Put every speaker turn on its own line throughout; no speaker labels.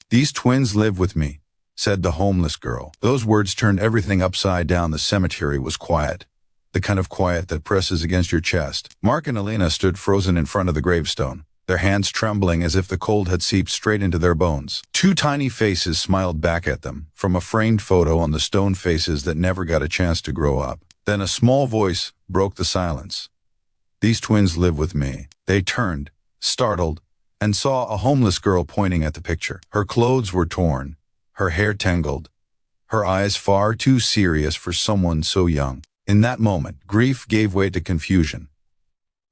"These twins live with me," said the homeless girl. Those words turned everything upside down. The cemetery was quiet, the kind of quiet that presses against your chest. Mark and Elena stood frozen in front of the gravestone, their hands trembling as if the cold had seeped straight into their bones. Two tiny faces smiled back at them, from a framed photo on the stone faces that never got a chance to grow up. Then a small voice broke the silence. "These twins live with me." They turned, startled, and saw a homeless girl pointing at the picture. Her clothes were torn, her hair tangled, her eyes far too serious for someone so young. In that moment, grief gave way to confusion,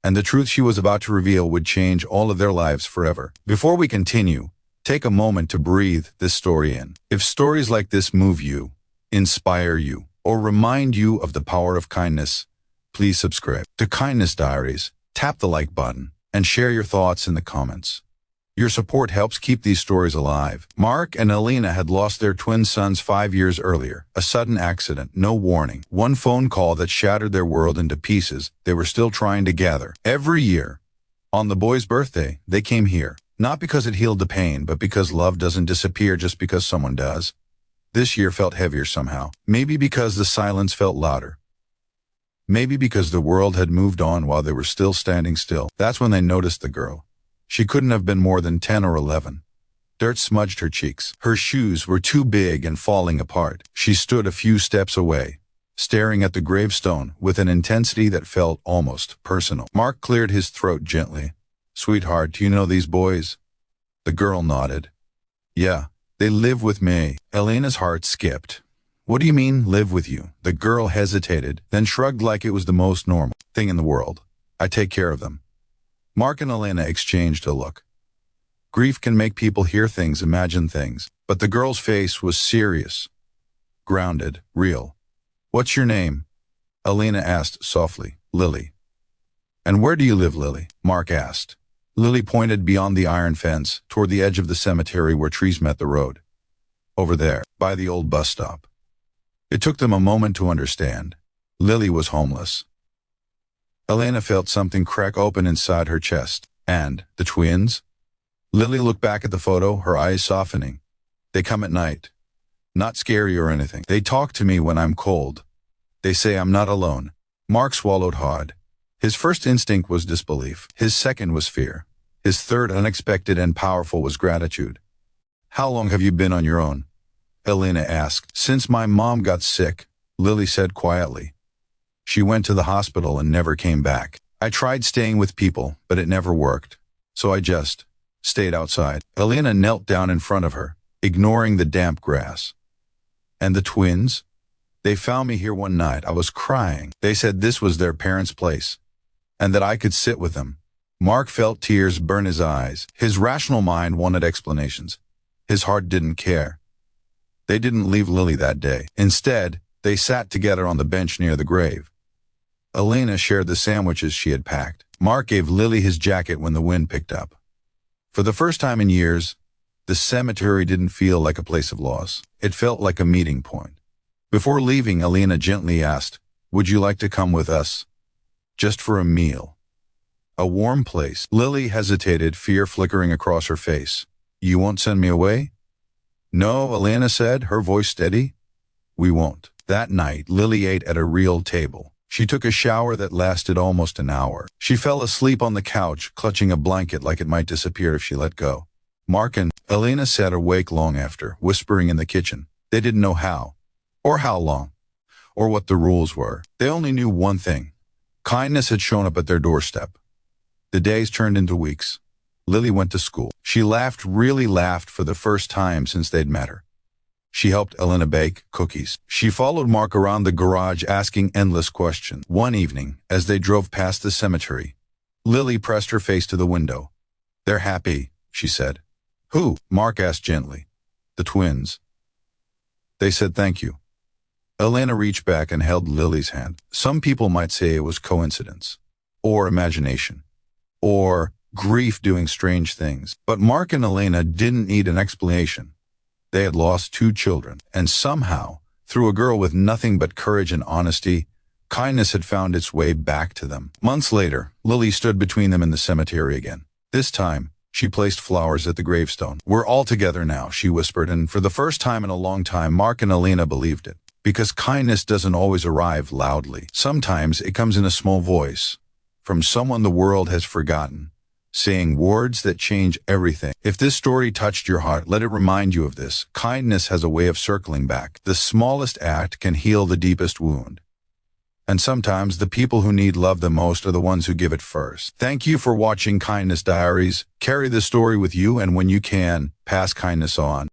and the truth she was about to reveal would change all of their lives forever. Before we continue, take a moment to breathe this story in. If stories like this move you, inspire you, or remind you of the power of kindness, please subscribe to Kindness Diaries, tap the like button, and share your thoughts in the comments. Your support helps keep these stories alive. Mark and Elena had lost their twin sons 5 years earlier. A sudden accident, no warning. One phone call that shattered their world into pieces they were still trying to gather. Every year, on the boy's birthday, they came here. Not because it healed the pain, but because love doesn't disappear just because someone does. This year felt heavier somehow. Maybe because the silence felt louder. Maybe because the world had moved on while they were still standing still. That's when they noticed the girl. She couldn't have been more than 10 or 11. Dirt smudged her cheeks. Her shoes were too big and falling apart. She stood a few steps away, staring at the gravestone with an intensity that felt almost personal. Mark cleared his throat gently. "Sweetheart, do you know these boys?" The girl nodded. "Yeah, they live with me." Elena's heart skipped. "What do you mean, live with you?" The girl hesitated, then shrugged like it was the most normal thing in the world. "I take care of them." Mark and Elena exchanged a look. Grief can make people hear things, imagine things, but the girl's face was serious, grounded, real. "What's your name?" Elena asked softly. "Lily." "And where do you live, Lily?" Mark asked. Lily pointed beyond the iron fence, toward the edge of the cemetery where trees met the road. "Over there, by the old bus stop." It took them a moment to understand. Lily was homeless. Elena felt something crack open inside her chest. "And the twins?" Lily looked back at the photo, her eyes softening. "They come at night. Not scary or anything. They talk to me when I'm cold. They say I'm not alone." Mark swallowed hard. His first instinct was disbelief. His second was fear. His third, unexpected and powerful, was gratitude. "How long have you been on your own?" Elena asked. "Since my mom got sick," Lily said quietly. "She went to the hospital and never came back. I tried staying with people, but it never worked. So I just stayed outside." Elena knelt down in front of her, ignoring the damp grass. "And the twins? They found me here one night. I was crying. They said this was their parents' place, and that I could sit with them." Mark felt tears burn his eyes. His rational mind wanted explanations. His heart didn't care. They didn't leave Lily that day. Instead, they sat together on the bench near the grave. Elena shared the sandwiches she had packed. Mark gave Lily his jacket when the wind picked up. For the first time in years, the cemetery didn't feel like a place of loss. It felt like a meeting point. Before leaving, Elena gently asked, "Would you like to come with us? Just for a meal? A warm place." Lily hesitated, fear flickering across her face. "You won't send me away?" "No," Elena said, her voice steady. "We won't." That night, Lily ate at a real table. She took a shower that lasted almost an hour. She fell asleep on the couch, clutching a blanket like it might disappear if she let go. Mark and Elena sat awake long after, whispering in the kitchen. They didn't know how, or how long, or what the rules were. They only knew one thing. Kindness had shown up at their doorstep. The days turned into weeks. Lily went to school. She laughed, really laughed for the first time since they'd met her. She helped Elena bake cookies. She followed Mark around the garage asking endless questions. One evening, as they drove past the cemetery, Lily pressed her face to the window. "They're happy," she said. "Who?" Mark asked gently. "The twins. They said thank you." Elena reached back and held Lily's hand. Some people might say it was coincidence, or imagination, or grief doing strange things. But Mark and Elena didn't need an explanation. They had lost 2 children, and somehow, through a girl with nothing but courage and honesty, kindness had found its way back to them. Months later, Lily stood between them in the cemetery again. This time, She placed flowers at the gravestone. "We're all together now," she whispered, and for the first time in a long time, Mark and Alina believed it. Because kindness doesn't always arrive loudly. Sometimes it comes in a small voice, from someone the world has forgotten, saying words that change everything. If this story touched your heart, let it remind you of this. Kindness has a way of circling back. The smallest act can heal the deepest wound. And sometimes the people who need love the most are the ones who give it first. Thank you for watching Kindness Diaries. Carry this story with you, and when you can, pass kindness on.